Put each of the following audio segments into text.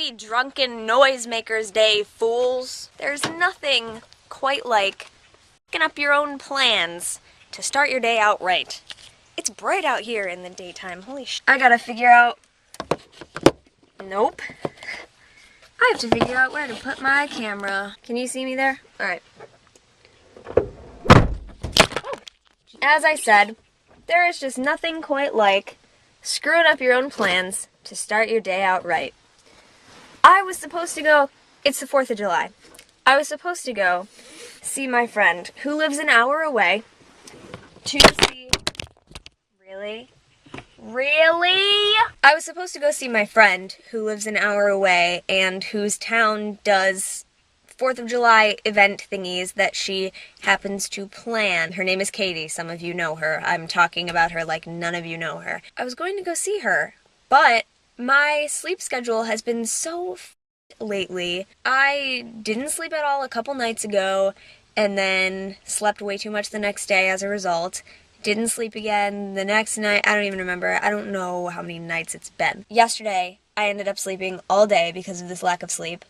Happy Drunken Noisemakers Day, fools! There's nothing quite like picking up your own plans to start your day out right. It's bright out here in the daytime. Holy sh! I gotta figure out... Nope. I have to figure out where to put my camera. Can you see me there? Alright. As I said, there is just nothing quite like screwing up your own plans to start your day out right. I was supposed to go, it's the 4th of July. I was supposed to go see my friend who lives an hour away to see... Really? Really? I was supposed to go see my friend who lives an hour away and whose town does 4th of July event thingies that she happens to plan. Her name is Katie. Some of you know her. I'm talking about her like none of you know her. I was going to go see her, but my sleep schedule has been so lately. I didn't sleep at all a couple nights ago, and then slept way too much the next day as a result. Didn't sleep again the next night. I don't even remember. I don't know how many nights it's been. Yesterday, I ended up sleeping all day because of this lack of sleep,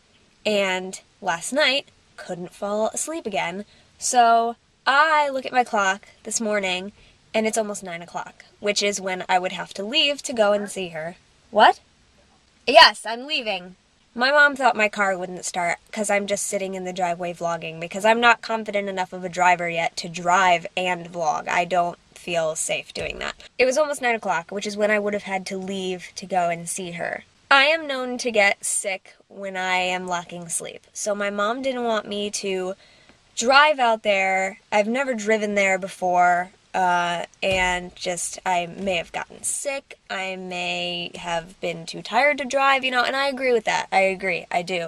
and last night, couldn't fall asleep again. So I look at my clock this morning, and it's almost 9 o'clock, which is when I would have to leave to go and see her. What? Yes, I'm leaving. My mom thought my car wouldn't start because I'm just sitting in the driveway vlogging because I'm not confident enough of a driver yet to drive and vlog. I don't feel safe doing that. It was almost 9 o'clock, which is when I would have had to leave to go and see her. I am known to get sick when I am lacking sleep, so my mom didn't want me to drive out there. I've never driven there before. And just, I may have gotten sick, I may have been too tired to drive, and I agree with that. I agree, I do.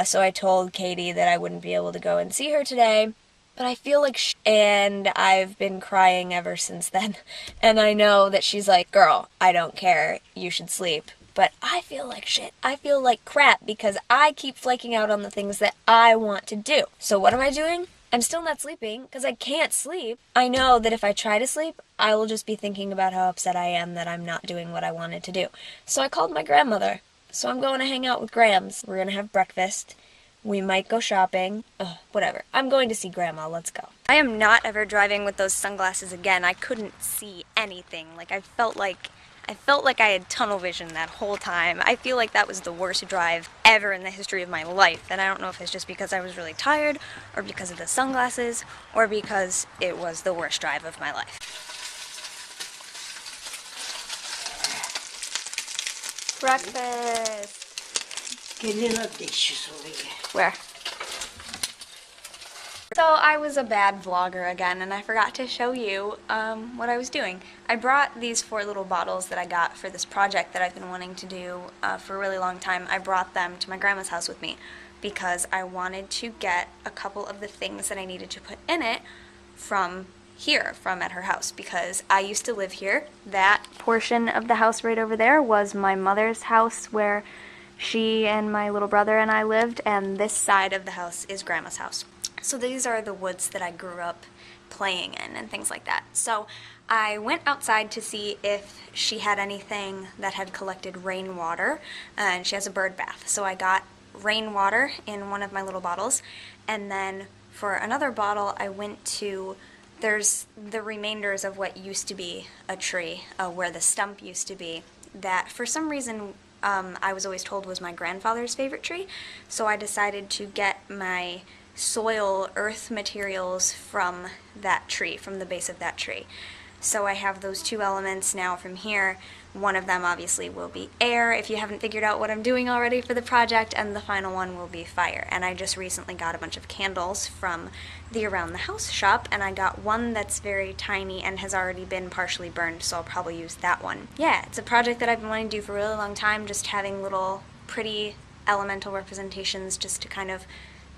So I told Katie that I wouldn't be able to go and see her today, but I feel like and I've been crying ever since then, and I know that she's like, girl, I don't care, you should sleep. But I feel like shit. I feel like crap because I keep flaking out on the things that I want to do. So what am I doing? I'm still not sleeping because I can't sleep. I know that if I try to sleep, I will just be thinking about how upset I am that I'm not doing what I wanted to do. So I called my grandmother. So I'm going to hang out with Grams. We're going to have breakfast. We might go shopping. Whatever. I'm going to see Grandma. Let's go. I am not ever driving with those sunglasses again. I couldn't see anything. I felt like I had tunnel vision that whole time. I feel like that was the worst drive ever in the history of my life, and I don't know if it's just because I was really tired, or because of the sunglasses, or because it was the worst drive of my life. Breakfast! Che glielo dici solo io? Where? So I was a bad vlogger again, and I forgot to show you what I was doing. I brought these 4 little bottles that I got for this project that I've been wanting to do for a really long time. I brought them to my grandma's house with me because I wanted to get a couple of the things that I needed to put in it from here, from at her house, because I used to live here. That portion of the house right over there was my mother's house where she and my little brother and I lived, and this side of the house is Grandma's house. So these are the woods that I grew up playing in and things like that. So I went outside to see if she had anything that had collected rainwater, and she has a bird bath. So I got rainwater in one of my little bottles, and then for another bottle I went to, there's the remainders of what used to be a tree, where the stump used to be, that for some reason I was always told was my grandfather's favorite tree. So I decided to get my soil, earth materials from that tree, from the base of that tree. So I have those 2 elements now from here. One of them obviously will be air, if you haven't figured out what I'm doing already for the project, and the final one will be fire. And I just recently got a bunch of candles from the Around the House shop, and I got one that's very tiny and has already been partially burned, so I'll probably use that one. Yeah, it's a project that I've been wanting to do for a really long time, just having little pretty elemental representations just to kind of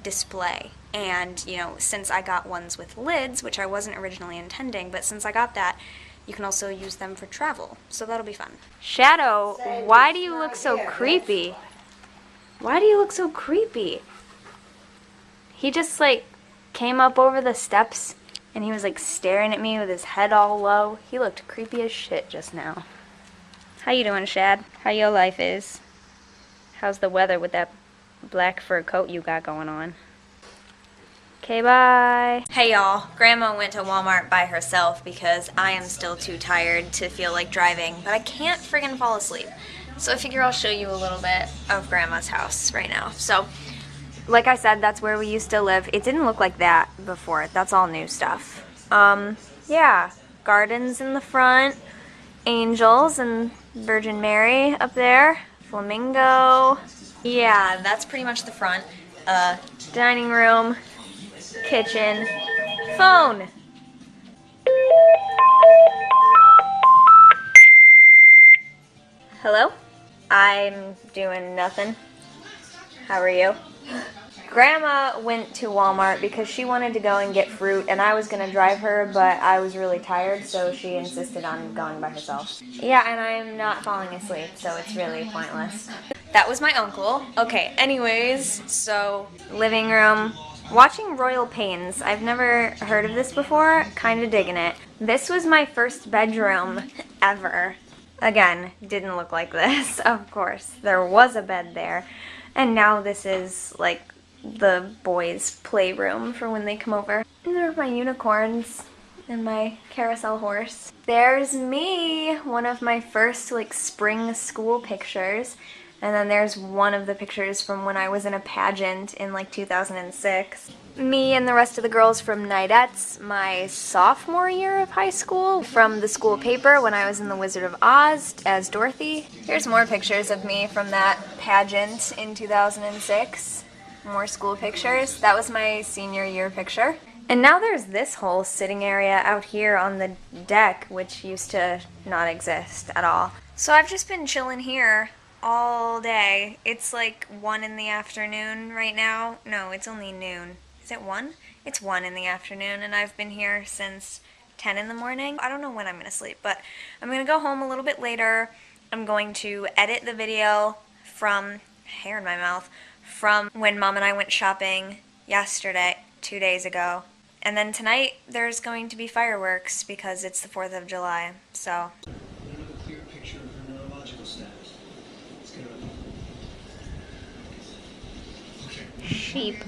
display. And since I got ones with lids, which I wasn't originally intending, but since I got that, you can also use them for travel, so that'll be fun. Shadow, why do you look so creepy? Why do you look so creepy? He just came up over the steps and he was staring at me with his head all low. He looked creepy as shit just now. How you doing, Shad? How your life is? How's the weather with that black fur coat you got going on? Okay, bye. Hey y'all, Grandma went to Walmart by herself because I am still too tired to feel like driving, but I can't friggin' fall asleep. So I figure I'll show you a little bit of Grandma's house right now. So, like I said, that's where we used to live. It didn't look like that before. That's all new stuff. Yeah, gardens in the front, angels and Virgin Mary up there, flamingo. Yeah, that's pretty much the front. Dining room, kitchen, phone. Hello? I'm doing nothing. How are you? Grandma went to Walmart because she wanted to go and get fruit, and I was going to drive her, but I was really tired, so she insisted on going by herself. Yeah, and I am not falling asleep, so it's really pointless. That was my uncle. Okay, anyways, so living room. Watching Royal Pains. I've never heard of this before. Kind of digging it. This was my first bedroom ever. Again, didn't look like this, of course. There was a bed there. And now this is like the boys' playroom for when they come over. And there are my unicorns and my carousel horse. There's me, one of my first like spring school pictures. And then there's one of the pictures from when I was in a pageant in like 2006. Me and the rest of the girls from Nidettes, my sophomore year of high school, from the school paper when I was in The Wizard of Oz as Dorothy. Here's more pictures of me from that pageant in 2006. More school pictures. That was my senior year picture. And now there's this whole sitting area out here on the deck, which used to not exist at all. So I've just been chilling here all day. It's like 1 in the afternoon right now. No, it's only noon. Is it 1? It's 1 in the afternoon, and I've been here since 10 in the morning. I don't know when I'm going to sleep, but I'm going to go home a little bit later. I'm going to edit the video from, hair in my mouth, from when Mom and I went shopping yesterday, 2 days ago. And then tonight, there's going to be fireworks because it's the 4th of July, so. A clear picture of her neurological status. Let's get her. Okay. Sheep.